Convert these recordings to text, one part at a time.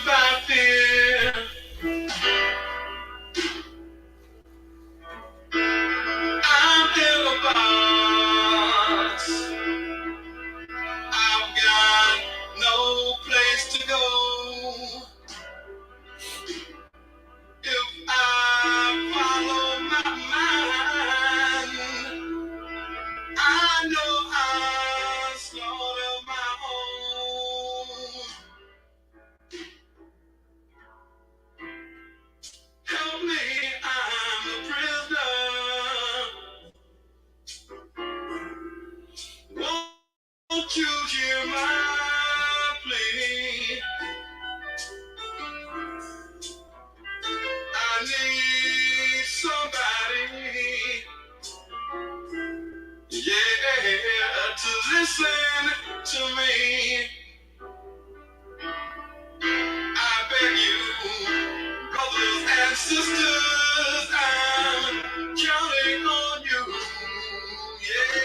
by fear. I'm in a box. I've got no place to go. If I follow my mind, I know I'll slaughter my own. Help me, I'm a prisoner. Won't you hear my plea? I need somebody, yeah, to listen to me. I beg you, brothers and sisters, I'm counting on you, yeah.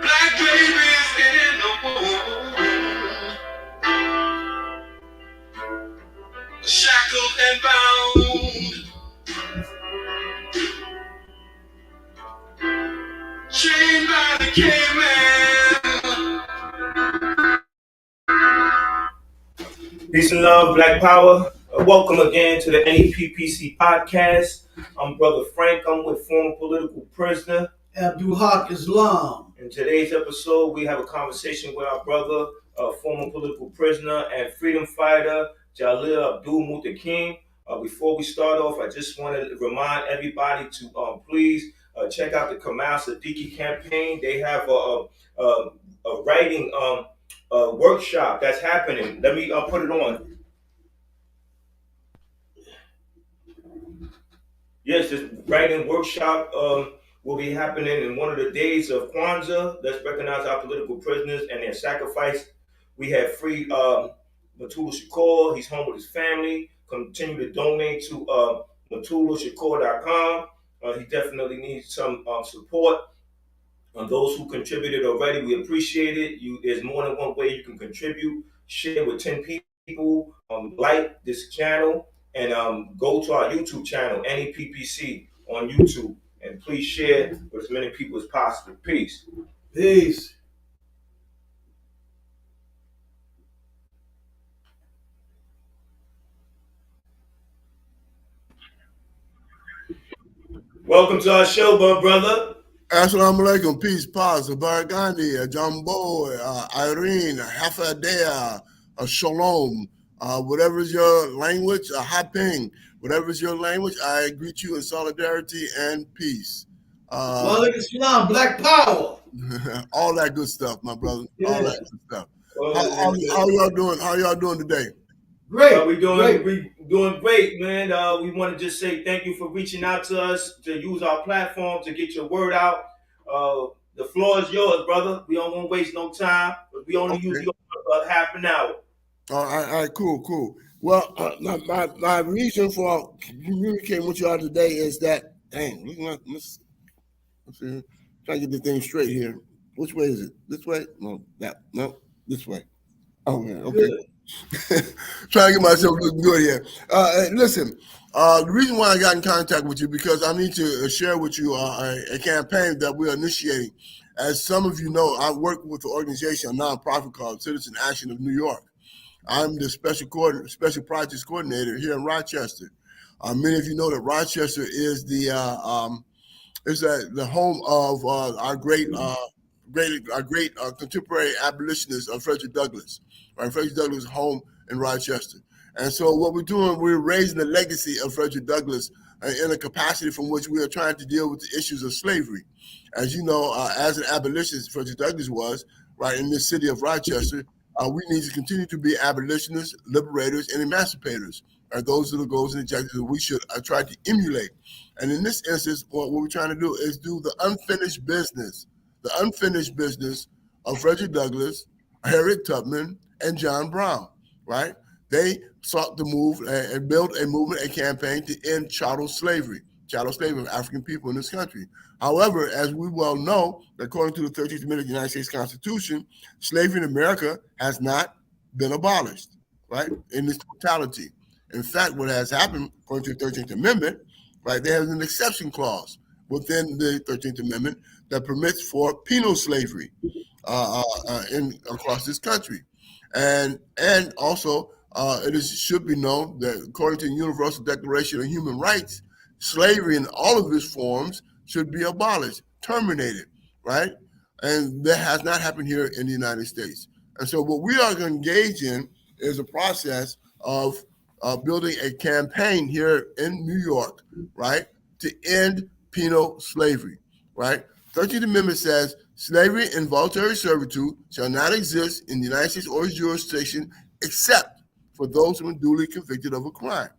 Black babies in the womb, shackled and bound, chained by the caveman. Peace and love, Black Power. Welcome again to the NEPPC podcast. I'm Brother Frank. I'm with former political prisoner Abdul Haq Islam. In today's episode, we have a conversation with our brother, former political prisoner and freedom fighter, Jalil Muntaqim. Before we start off, I just want to remind everybody to please check out the Kamal Siddiqui campaign. They have a writing workshop that's happening. Let me put it on. Yes, this writing workshop will be happening in one of the days of Kwanzaa. Let's recognize our political prisoners and their sacrifice. We have free Matula Shakur. He's home with his family. Continue to donate to MatulaShakur.com. He definitely needs some support. Those who contributed already, we appreciate it. There's more than one way you can contribute. Share with 10 people. Like this channel. And go to our YouTube channel, NEPPC on YouTube. And please share with as many people as possible. Peace. Peace. Welcome to our show, brother. Assalamu alaikum, peace, paz, Baragandi, Jambo, Irene, Hafadea, Shalom, whatever is your language, Haping, whatever is your language, I greet you in solidarity and peace. Walaikum Salam, Black Power. All that good stuff, my brother. Yeah. All that good stuff. How y'all doing? How y'all doing today? Great. We doing great, man. We want to just say thank you for reaching out to us to use our platform to get your word out. The floor is yours, brother. We don't want to waste no time, but we only use your half an hour. All right, cool. Well, my reason for communicating with y'all today is that, let's see, trying to get this thing straight here. Which way is it? This way? No, this way. Oh, man, okay. Trying to get myself looking good here. Listen, the reason why I got in contact with you because I need to share with you a campaign that we're initiating. As some of you know, I work with the organization, a nonprofit called Citizen Action of New York. I'm the special projects coordinator here in Rochester. Many of you know that Rochester is the home of our great contemporary abolitionist of Frederick Douglass. Right, Frederick Douglass is home in Rochester. And so what we're doing, we're raising the legacy of Frederick Douglass in a capacity from which we are trying to deal with the issues of slavery. As you know, as an abolitionist, Frederick Douglass was, right, in this city of Rochester, We need to continue to be abolitionists, liberators, and emancipators. Those are the goals and objectives that we should try to emulate. And in this instance, what we're trying to do is do the unfinished business of Frederick Douglass, Harriet Tubman, and John Brown, right? They sought to move and build a movement, a campaign to end chattel slavery of African people in this country. However, as we well know, according to the 13th Amendment of the United States Constitution, slavery in America has not been abolished, right, in its totality. In fact, what has happened, according to the 13th Amendment, right, there is an exception clause within the 13th Amendment that permits for penal slavery across this country. And also, should be known that according to the Universal Declaration of Human Rights, slavery in all of its forms should be abolished, terminated, right? And that has not happened here in the United States. And so what we are going to engage in is a process of building a campaign here in New York, right, to end penal slavery, right? 13th Amendment says slavery and voluntary servitude shall not exist in the United States or its jurisdiction except for those who are duly convicted of a crime.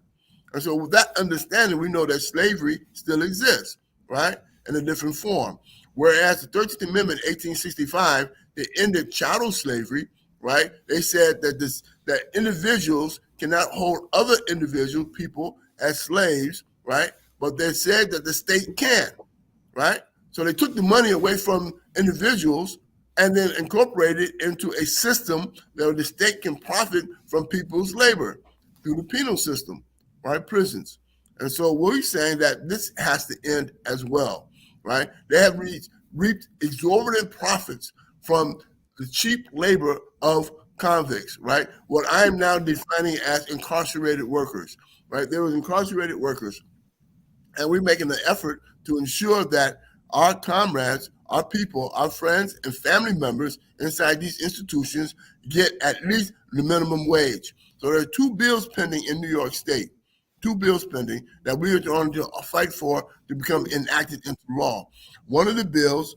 And so with that understanding, we know that slavery still exists, right, in a different form. Whereas the 13th Amendment, 1865, they ended chattel slavery, right? They said that individuals cannot hold other individual people as slaves, right? But they said that the state can, right? So they took the money away from individuals and then incorporated it into a system that the state can profit from people's labor through the penal system, right? Prisons. And so we're saying that this has to end as well, right? They have reaped exorbitant profits from the cheap labor of convicts, right? What I am now defining as incarcerated workers, right? There was incarcerated workers, and we're making an effort to ensure that our comrades, our people, our friends, and family members inside these institutions get at least the minimum wage. So there are two bills pending in New York State, that we are going to fight for to become enacted into law. One of the bills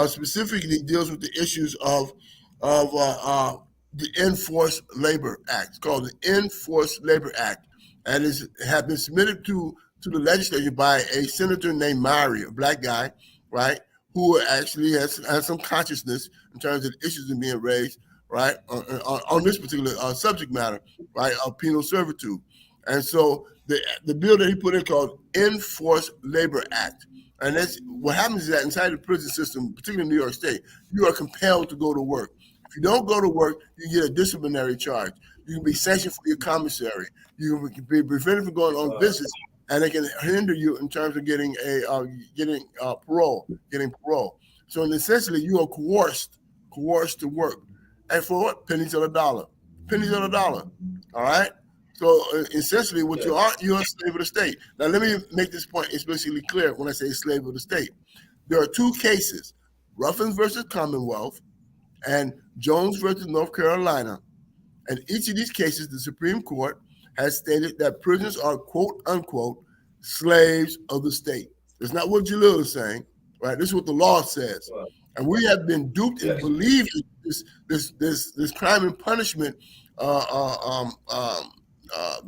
specifically deals with the issues of the Enforced Labor Act. It's called the Enforced Labor Act, and has been submitted to the legislature by a senator named Murray, a black guy, right, who actually has some consciousness in terms of the issues that are being raised, right, on this particular subject matter, right, of penal servitude. And so the bill that he put in called Enforced Labor Act. And that's what happens is that inside the prison system, particularly in New York State, you are compelled to go to work. If you don't go to work, you get a disciplinary charge. You can be sanctioned for your commissary. You can be prevented from going on visits, and they can hinder you in terms of getting parole. So essentially, you are coerced to work, and for what? Pennies on a dollar. All right. So essentially, what you're a slave of the state. Now, let me make this point explicitly clear when I say slave of the state. There are two cases: Ruffins versus Commonwealth and Jones versus North Carolina. And each of these cases, the Supreme Court has stated that prisoners are, quote unquote, slaves of the state. It's not what Jalil is saying, right? This is what the law says. And we have been duped and believed this crime and punishment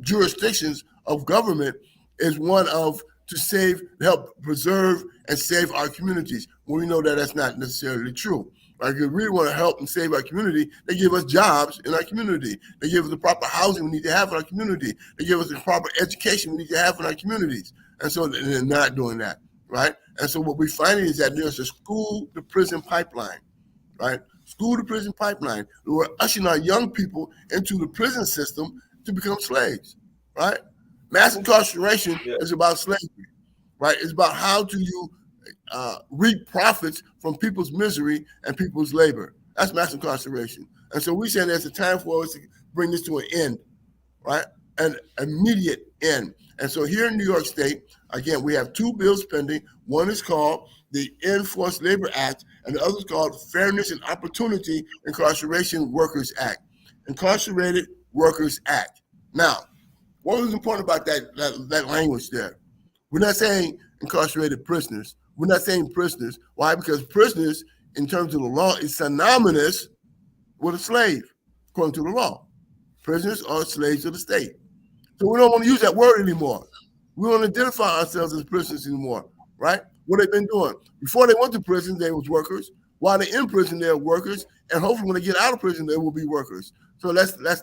jurisdictions of government is one of to help preserve and save our communities. When we know that that's not necessarily true. Like, if we really want to help and save our community, they give us jobs in our community. They give us the proper housing we need to have in our community. They give us the proper education we need to have in our communities. And so they're not doing that, right? And so what we're finding is that there's a school-to-prison pipeline, right? School-to-prison pipeline. We're ushering our young people into the prison system to become slaves, right? Mass incarceration is about slavery, right? It's about how do you reap profits from people's misery and people's labor. That's mass incarceration. And so we say there's a time for us to bring this to an end, right? An immediate end. And so here in New York State, again, we have two bills pending. One is called the Enforced Labor Act, and the other is called Fairness and Opportunity Incarceration Workers Act. Incarcerated Workers Act. Now, what was important about that language there? We're not saying incarcerated prisoners. We're not saying prisoners. Why? Because prisoners, in terms of the law, is synonymous with a slave. according to the law. Prisoners are slaves of the state. So we don't want to use that word anymore. We don't identify ourselves as prisoners anymore, right? What they've been doing. Before they went to prison, they was workers. While they're in prison, they're workers. And hopefully when they get out of prison, they will be workers. So let's identify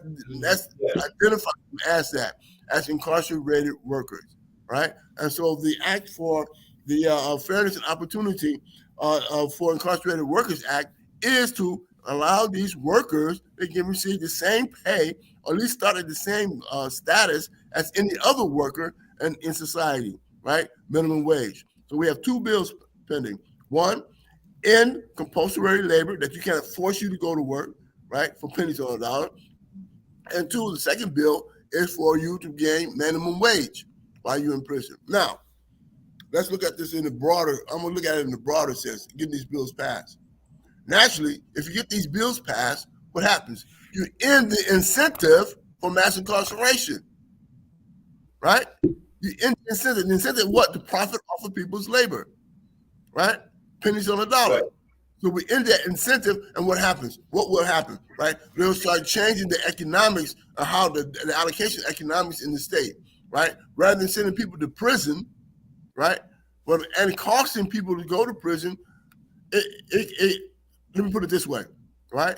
them as that, as incarcerated workers, right? And so the Act for the Fairness and Opportunity for Incarcerated Workers Act is to allow these workers, they can receive the same pay, or at least start at the same status as any other worker in society, right? Minimum wage. So we have two bills pending. One, end compulsory labor, that you can't force you to go to work, right, for pennies on a dollar. And two, the second bill is for you to gain minimum wage while you're in prison. Now, let's look at this in the broader, I'm gonna look at it in the broader sense, getting these bills passed. Naturally, if you get these bills passed, what happens? You end the incentive for mass incarceration, right? You end the incentive. The incentive what? To profit off of people's labor, right? Pennies on a dollar. Right. So we end that incentive, and what happens? What will happen, right? They'll start changing the economics of how the allocation economics in the state, right? Rather than sending people to prison, right? Well, and costing people to go to prison, let me put it this way, right?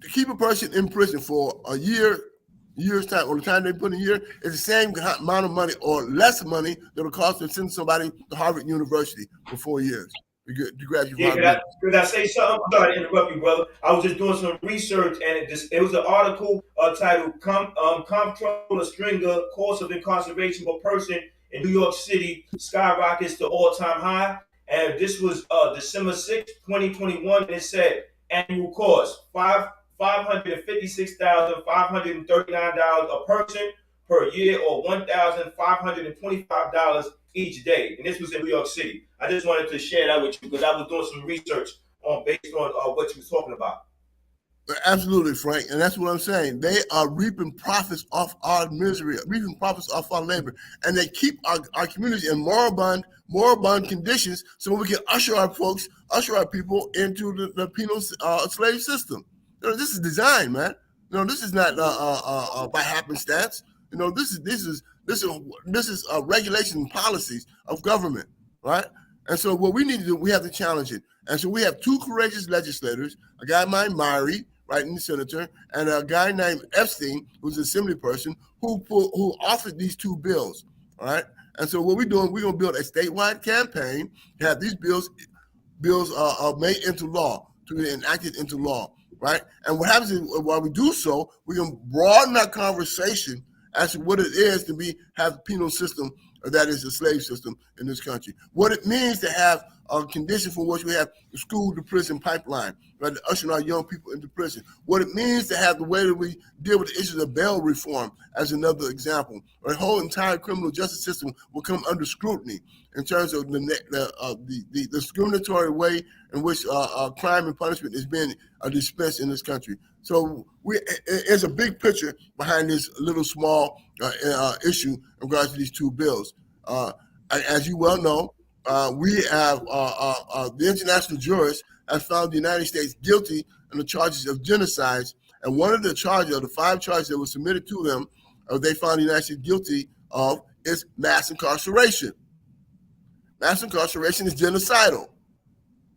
To keep a person in prison for a year's time, or the time they put in here, is the same amount of money or less money that will cost to send somebody to Harvard University for 4 years. To graduate. Yeah, could I say something? I'm sorry to interrupt you, brother. I was just doing some research, and it was an article titled Comptroller Stringer Cost of Incarceration per Person in New York City Skyrockets to All-Time High. And this was December 6, 2021, and it said annual cost, $556,539 a person per year, or $1,525 each day. And this was in New York City. I just wanted to share that with you because I was doing some research based on what you were talking about. Absolutely, Frank. And that's what I'm saying. They are reaping profits off our misery, reaping profits off our labor. And they keep our communities in moribund conditions so we can usher our people into the penal slave system. You know, this is design, man. You know, this is not by happenstance. You know, this is regulation and policies of government, right? And so what we need to do, we have to challenge it. And so we have two courageous legislators, a guy named Myrie, right, in the senator, and a guy named Epstein, who's an assembly person, who authored these two bills, all right? And so what we're doing, we're going to build a statewide campaign to have these bills made into law, to be enacted into law, right? And what happens is, while we do so, we can broaden our conversation as to what it is to have a penal system that is a slave system in this country. What it means to have a condition for which we have the school to prison pipeline, right, to usher our young people into prison. What it means to have the way that we deal with the issues of bail reform, as another example. The whole entire criminal justice system will come under scrutiny in terms of the discriminatory way in which crime and punishment is being dispensed in this country. So there's a big picture behind this little small issue in regards to these two bills. As you well know, we have the international jurors have found the United States guilty on the charges of genocide, and one of the charges, of the 5 charges that were submitted to them, they found the United States guilty of is mass incarceration. Mass incarceration is genocidal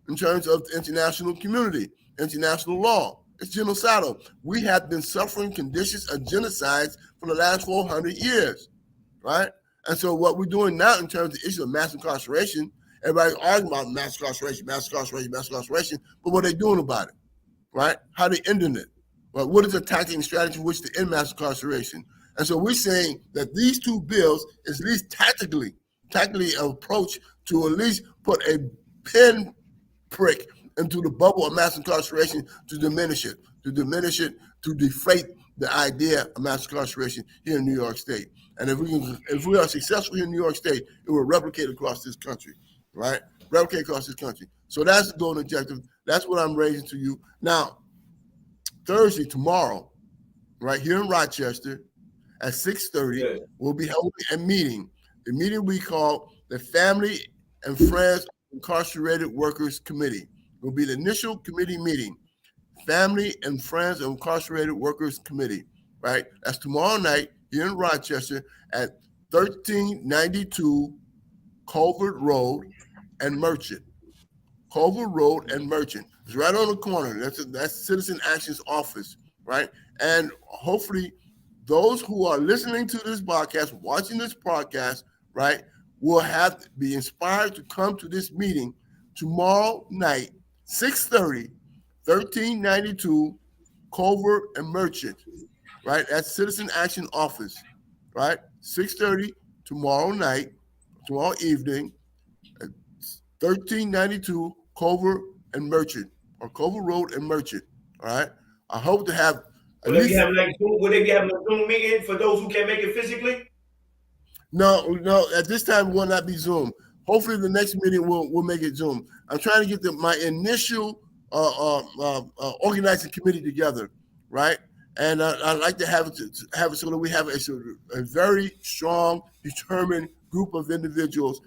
in terms of the international community, international law. It's genocidal. We have been suffering conditions of genocides for the last 400 years, right? And so what we're doing now in terms of the issue of mass incarceration, everybody's arguing about mass incarceration, but what are they doing about it, right? How are they ending it? Well, what is the tactic and strategy for which to end mass incarceration? And so we're saying that these two bills is at least tactically approach to at least put a pin prick into the bubble of mass incarceration to diminish it, to deflate the idea of mass incarceration here in New York State. And if we are successful here in New York State, it will replicate across this country, right? Replicate across this country. So that's the golden objective. That's what I'm raising to you. Now, Thursday, tomorrow, right here in Rochester, at 6:30, we'll be holding a meeting. The meeting we call the Family and Friends Incarcerated Workers Committee. Will be the initial committee meeting. Family and Friends of Incarcerated Workers Committee, right? That's tomorrow night here in Rochester at 1392 Colbert Road and Merchant. Culver Road and Merchant. It's right on the corner. That's Citizen Action's office, right? And hopefully, those who are listening to this podcast, watching this podcast, right, will have to be inspired to come to this meeting tomorrow night, 6:30, 1392 Culver and Merchant, right? That's Citizen Action office, right? 6:30 tomorrow night, tomorrow evening, 1392 Culver and Merchant, or Culver Road and Merchant. All right. I hope to have at Will they be least. having will they be having a Zoom meeting for those who can't make it physically? No. At this time, it will not be Zoom. Hopefully, the next meeting will make it Zoom. I'm trying to get my initial organizing committee together, right? And I'd like to have it so that we have a very strong, determined group of individuals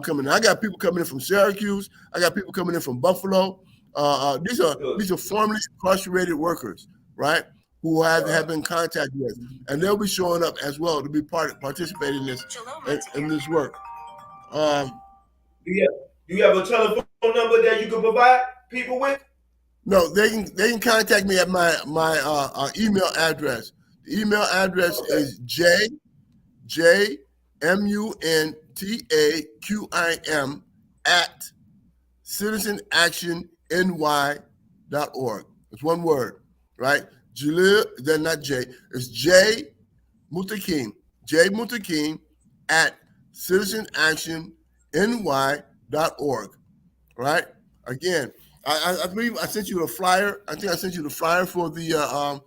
coming in. I got people coming in from Syracuse. I got people coming in from Buffalo. These are formerly incarcerated workers, right? Who have been contacted with, and they'll be showing up as well to be participating in this work. Do you have a telephone number that you can provide people with? No, they can contact me at my email address. The email address is JMUNTAQIM at citizenactionny.org. It's one word, right? Jalil, then not J. It's J Mutaqim. J Mutaqim at citizenactionny.org. Right? Again, I believe I sent you a flyer. I think I sent you the flyer for the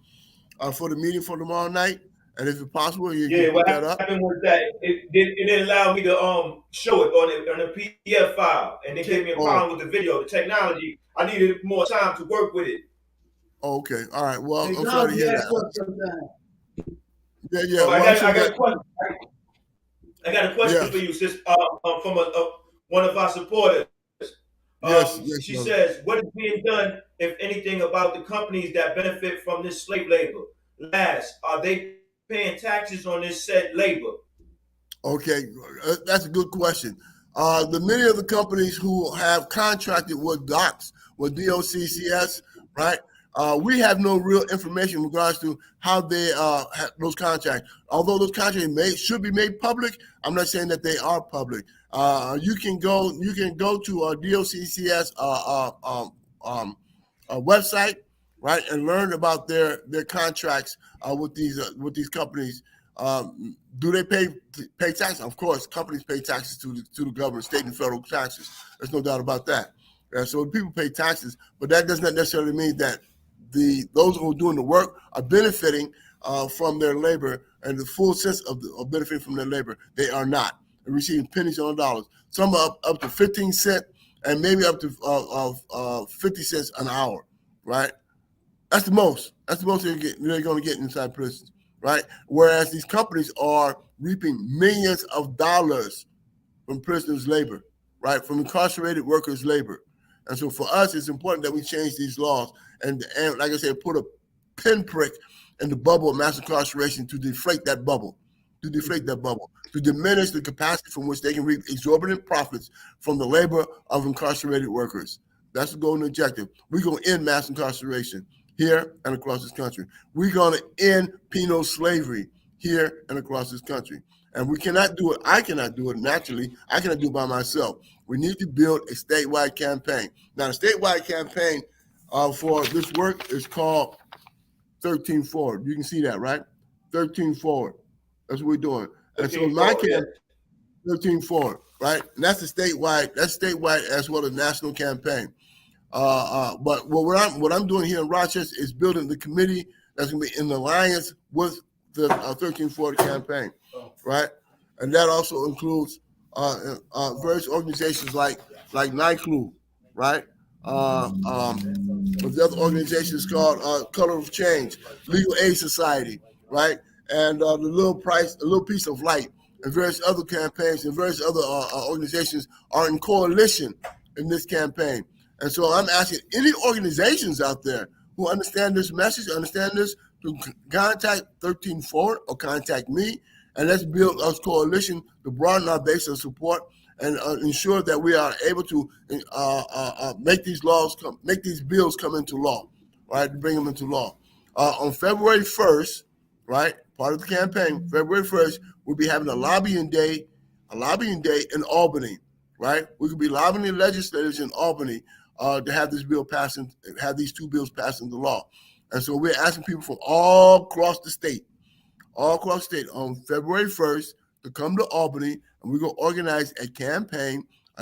meeting for tomorrow night. And if it's possible, you can put that up. What happened was that it didn't allow me to show it on a PDF file, and they gave me a problem with the video, the technology. I needed more time to work with it. Okay, all right. Well, I'm sorry to hear that. Yeah. I got a question. I got a question for you, sis. From one of our supporters. Yes, she says, what is being done, if anything, about the companies that benefit from this slave labor? Last, are they paying taxes on this said labor? Okay, that's a good question. The many of the companies who have contracted with DOCS, with DOCCS, right? We have no real information in regards to how they have those contracts. Although those contracts should be made public, I'm not saying that they are public. You can go to a DOCCS website, right, and learn about their contracts with these companies. Do they pay taxes? Of course, companies pay taxes to the government, state and federal taxes. There's no doubt about that. So people pay taxes, but that does not necessarily mean that those who are doing the work are benefiting from their labor and the full sense of benefiting from their labor. They are not. They're receiving pennies on dollars. Some are up to 15 cents and maybe up to 50 cents an hour, right? That's the most. That's the most they're going to get inside prisons, right? Whereas these companies are reaping millions of dollars from prisoners' labor, right? From incarcerated workers' labor. And so for us, it's important that we change these laws and like I said, put a pinprick in the bubble of mass incarceration to deflate that bubble, to diminish the capacity from which they can reap exorbitant profits from the labor of incarcerated workers. That's the goal and objective. We're going to end mass incarceration here and across this country. We're going to end penal slavery here and across this country. And we cannot do it. I cannot do it naturally. I cannot do it by myself. We need to build a statewide campaign. Now, the statewide campaign for this work is called 13 Forward. You can see that, right? 13 Forward. That's what we're doing. And so my campaign, 13 Forward, right? And that's statewide as well as national campaign. But what I'm doing here in Rochester is building the committee that's going to be in alliance with the 13 Forward campaign, right? And that also includes various organizations like NICLU, right? The other organization is called Color of Change, Legal Aid Society, right? And the Little Piece of Light, and various other campaigns and various other organizations are in coalition in this campaign. And so I'm asking any organizations out there who understand this message, understand this, to contact 13 Forward or contact me, and let's build a coalition to broaden our base of support and ensure that we are able to make these bills come into law, right? Bring them into law. On February 1st, right, part of the campaign, February 1st, we'll be having a lobbying day in Albany, right? We could be lobbying the legislators in Albany to have this bill passed and have these two bills passed into law. And so we're asking people from all across the state on February 1st to come to Albany, and we're going to organize a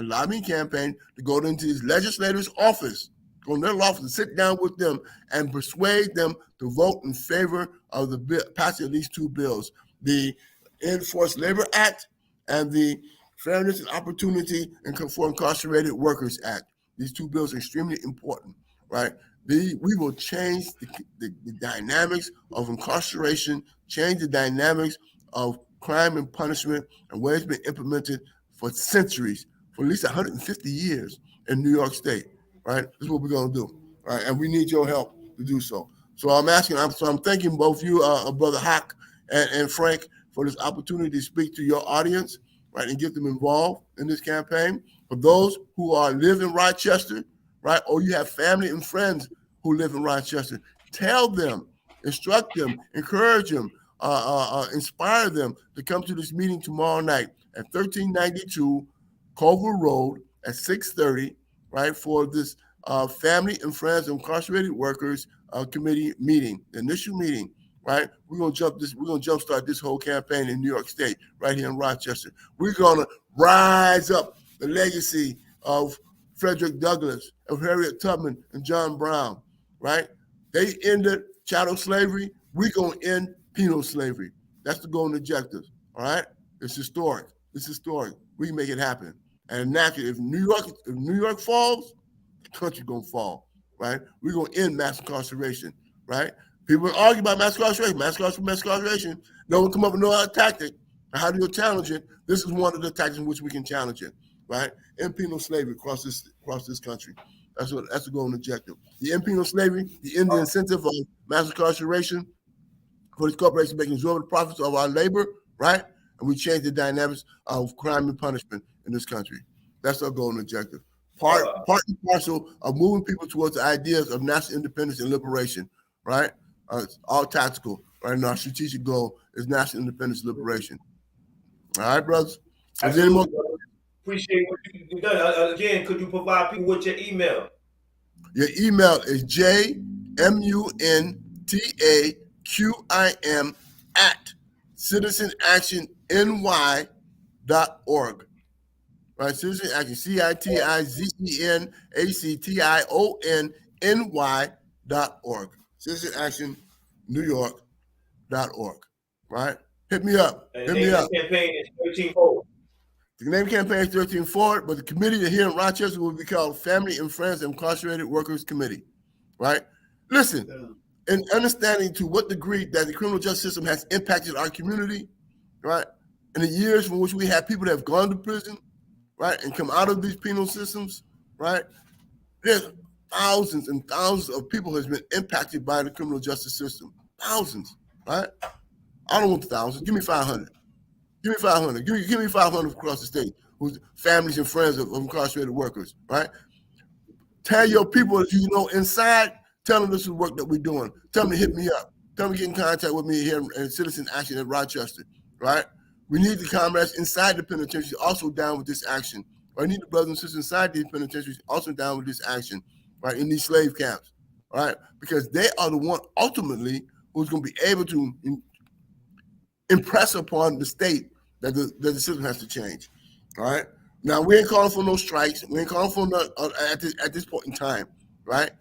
lobbying campaign to go into these legislators' office, go in their office and sit down with them and persuade them to vote in favor of the passing of these two bills, the Enforced Labor Act and the Fairness and Opportunity for Incarcerated Workers Act. These two bills are extremely important, right? We will change the dynamics of incarceration, change the dynamics of crime and punishment, and where it's been implemented for centuries, for at least 150 years in New York State, right? This is what we're going to do, right? And we need your help to do so. So I'm thanking both you, Brother Hawk and Frank, for this opportunity to speak to your audience, right, and get them involved in this campaign. For those who live in Rochester, right, or you have family and friends who live in Rochester, tell them, instruct them, encourage them, inspire them to come to this meeting tomorrow night at 1392 Culver Road at 6:30, right, for this Family and Friends of Incarcerated Workers Committee meeting, the initial meeting, right? We're gonna jumpstart this whole campaign in New York State, right here in Rochester. We're gonna rise up the legacy of Frederick Douglass, of Harriet Tubman, and John Brown, right? They ended chattel slavery. We're gonna end penal slavery. That's the goal and objective. All right? It's historic. We can make it happen. And naturally, if New York falls, the country's gonna fall, right? We're gonna end mass incarceration, right? People argue about mass incarceration. No one come up with no other tactic. How do you challenge it? This is one of the tactics in which we can challenge it, right? End penal slavery across this country. That's the goal and objective. The end penal slavery, the end the incentive of mass incarceration for these corporations making exorbitant profits of our labor, right? And we change the dynamics of crime and punishment in this country. That's our goal and objective. Part and parcel of moving people towards the ideas of national independence and liberation, right? It's all tactical, right? And our strategic goal is national independence and liberation. All right, brothers? Absolutely. Appreciate what you've done. Again, could you provide people with your email? Your email is jmuntaquim@citizenactionny.org. Right, Citizen Action, CITIZENACTIONNY.org. CitizenActionNewYork.org. Right? Hit me up. And the name of the campaign is 13 Forward. The name of the campaign is 13 Forward, but the committee here in Rochester will be called Family and Friends of Incarcerated Workers Committee. Right? Listen, in understanding to what degree that the criminal justice system has impacted our community, right? In the years from which we have people that have gone to prison, right, and come out of these penal systems, right? There's thousands and thousands of people who has been impacted by the criminal justice system. Thousands, right? I don't want the thousands. Give me 500. Give me 500. Give me 500 across the state whose families and friends of incarcerated workers, right? Tell your people that you know inside, tell them this is the work that we're doing. Tell them to hit me up. Tell them to get in contact with me here in Citizen Action in Rochester, right? We need the comrades inside the penitentiary also down with this action. I need the brothers and sisters inside these penitentiaries also down with this action, right, in these slave camps, right? Because they are the one ultimately who's going to be able to impress upon the state that the system has to change, all right? Now, we ain't calling for no strikes. We ain't calling for no, at this point in time, right?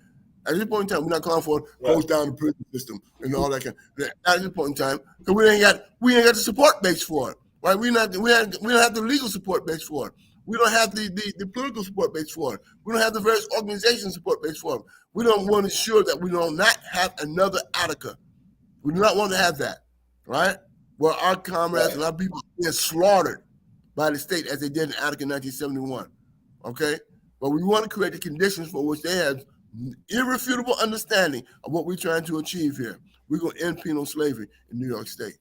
At this point in time, we're not calling for close down the prison system and all that kind of. At this point in time, because we ain't got the support base for it, right? We don't have the legal support base for it. We don't have the political support base for it. We don't have the various organization support base for it. We don't want to ensure that we do not have another Attica. We do not want to have that, right? Where our comrades and our people are being slaughtered by the state as they did in Attica in 1971, okay? But we want to create the conditions for which they have irrefutable understanding of what we're trying to achieve here. We're going to end penal slavery in New York State.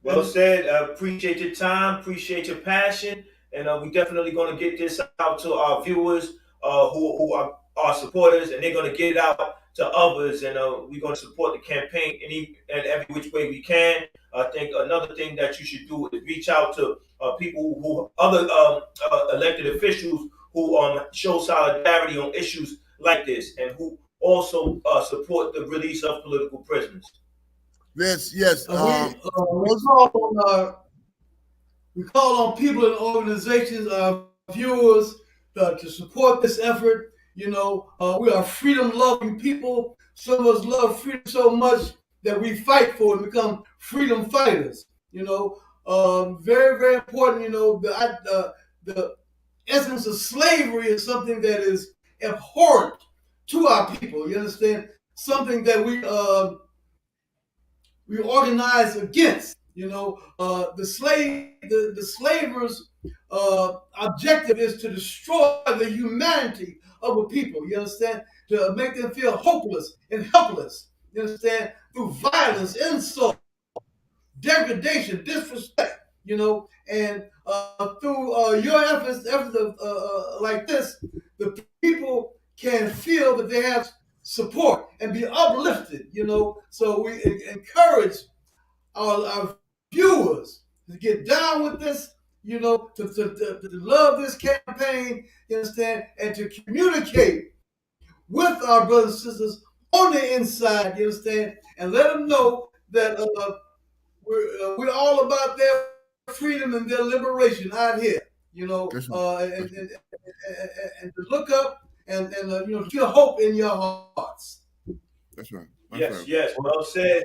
Well said. Appreciate your time. Appreciate your passion, and we definitely going to get this out to our viewers who are our supporters, and they're going to get it out to others, and we're going to support the campaign any and every which way we can. I think another thing that you should do is reach out to people who other elected officials who show solidarity on issues like this, and who also support the release of political prisoners. Yes. We call on people and organizations, viewers, to support this effort. We are freedom-loving people. Some of us love freedom so much that we fight for it and become freedom fighters. Very, very important. The essence of slavery is something that is abhorrent to our people. You understand? Something that we organize against. The slavers' objective is to destroy the humanity of a people. You understand? To make them feel hopeless and helpless. You understand? Through violence, insult, degradation, disrespect. And through your efforts like this, the people can feel that they have support and be uplifted. So we encourage our viewers to get down with this, to love this campaign, you understand, and to communicate with our brothers and sisters on the inside, you understand, and let them know that we're all about their freedom and their liberation out here, and to look up and feel hope in your hearts. That's right. Yes. Well said.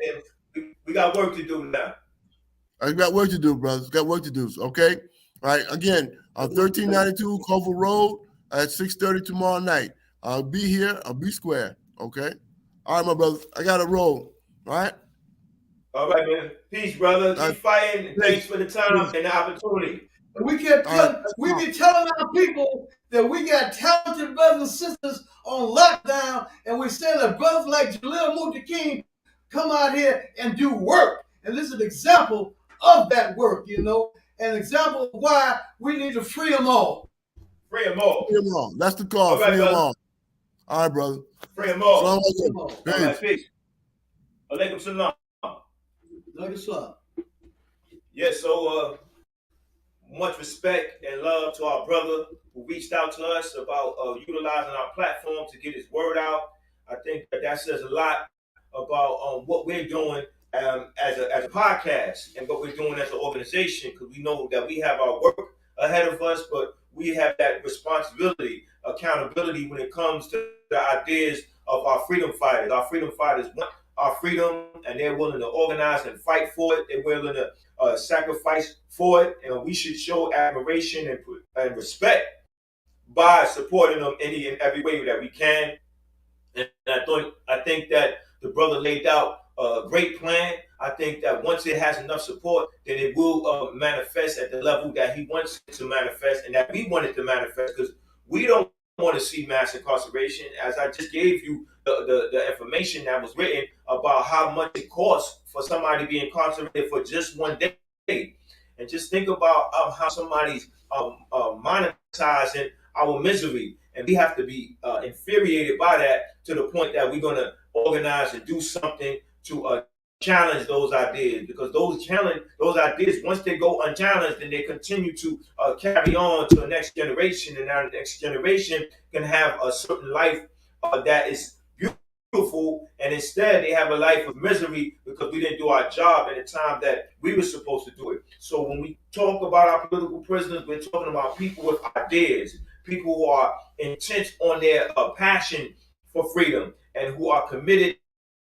And we got work to do now. I got work to do, brothers. Got work to do. Okay. All right. Again, 1392 Culver Road at 6:30 tomorrow night. I'll be here. I'll be square. Okay. All right, my brothers. I got to roll. All right. All right, man. Peace, brother. Keep fighting. And thanks for the time and the opportunity. We be telling our people that we got talented brothers and sisters on lockdown, and we say that brothers like Jalil Muntaqim come out here and do work. And this is an example of that work, an example of why we need to free them all. Free them all. Free them all. That's the call. Free them all. All right, brother. Free them all. All right, peace. Alaikum salam. Alaikum salam. Yes, so much respect and love to our brother who reached out to us about utilizing our platform to get his word out. I think that says a lot about what we're doing as a podcast and what we're doing as an organization, because we know that we have our work ahead of us, but we have that responsibility, accountability when it comes to the ideas of our freedom fighters. Our freedom fighters want our freedom, and they're willing to organize and fight for it. They're willing to sacrifice for it, and we should show admiration and respect by supporting them any and every way that we can. And I think that the brother laid out a great plan. I think that once it has enough support, then it will manifest at the level that he wants it to manifest and that we want it to manifest, because we don't want to see mass incarceration. As I just gave you the information that was written about how much it costs for somebody to be incarcerated for just one day. And just think about how somebody's monetizing our misery. And we have to be infuriated by that, to the point that we're going to organize and do something to challenge those ideas, because those ideas, once they go unchallenged, then they continue to carry on to the next generation, and our next generation can have a certain life that is beautiful, and instead they have a life of misery because we didn't do our job in the time that we were supposed to do it. So when we talk about our political prisoners, we're talking about people with ideas, people who are intent on their passion for freedom, and who are committed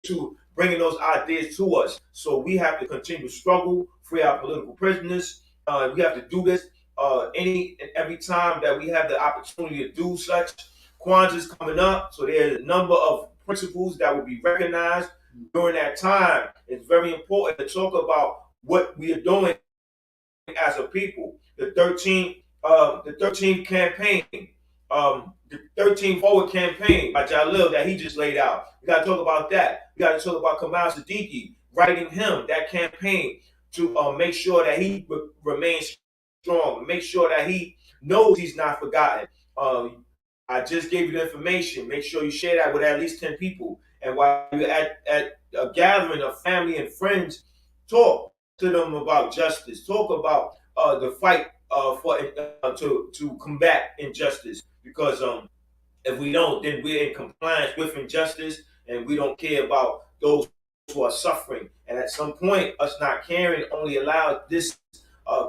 to bringing those ideas to us. So we have to continue to struggle, free our political prisoners. We have to do this any and every time that we have the opportunity to do such. Kwanzaa's coming up, so there's a number of principles that will be recognized during that time. It's very important to talk about what we are doing as a people. The 13th campaign the 13 Forward campaign by Jalil that he just laid out. We got to talk about that. We got to talk about Kamal Siddiqui, writing him that campaign to make sure that he remains strong, make sure that he knows he's not forgotten. I just gave you the information. Make sure you share that with at least 10 people. And while you're at a gathering of family and friends, talk to them about justice. Talk about the fight to combat injustice. Because if we don't, then we're in compliance with injustice, and we don't care about those who are suffering. And at some point, us not caring only allows this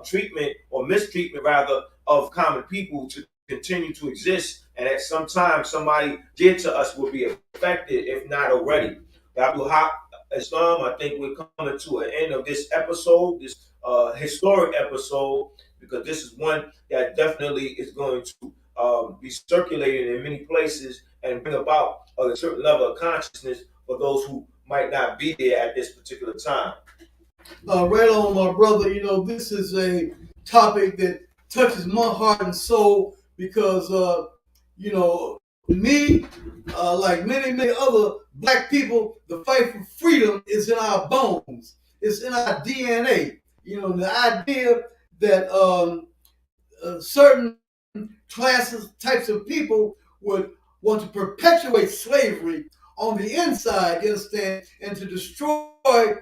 treatment or mistreatment, rather, of common people to continue to exist. And at some time, somebody dear to us will be affected, if not already. Abu Haq Islam, I think we're coming to an end of this episode, this historic episode, because this is one that definitely is going to be circulated in many places and bring about a certain level of consciousness for those who might not be there at this particular time. Right on, my brother. You know, this is a topic that touches my heart and soul because, you know, me, like many other black people, the fight for freedom is in our bones. It's in our DNA. You know, the idea that certain classes, types of people would want to perpetuate slavery on the inside, you understand, and to destroy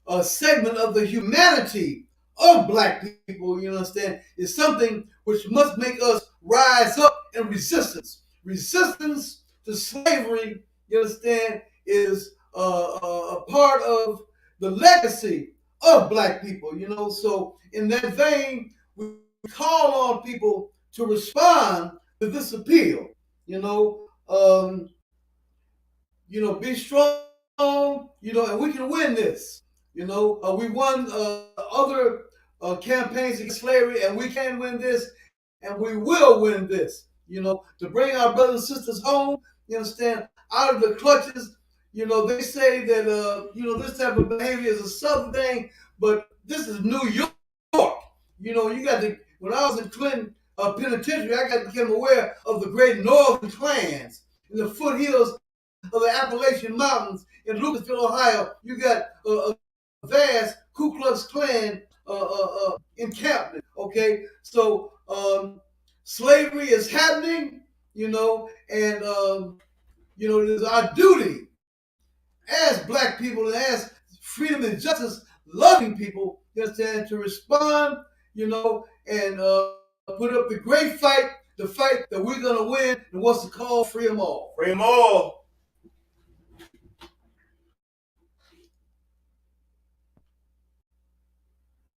a segment of the humanity of black people, you understand, is something which must make us rise up in resistance. Resistance to slavery, you understand, is a part of the legacy of black people, you know. So in that vein, we call on people to respond to this appeal, you know. Be strong, and we can win this. We won other campaigns against slavery, and we can win this, and we will win this. To bring our brothers and sisters home, you understand, out of the clutches. They say that this type of behavior is a Southern thing, but this is New York. You got to. When I was in Clinton Penitentiary, I got to become aware of the great Northern clans in the foothills of the Appalachian Mountains in Lucasville, Ohio. You got a vast Ku Klux Klan encampment. Okay, so slavery is happening, and it is our duty as black people and as freedom and justice loving people, you understand, to respond, and put up the great fight, the fight that we're gonna win, and what's to call free them all. Free them all.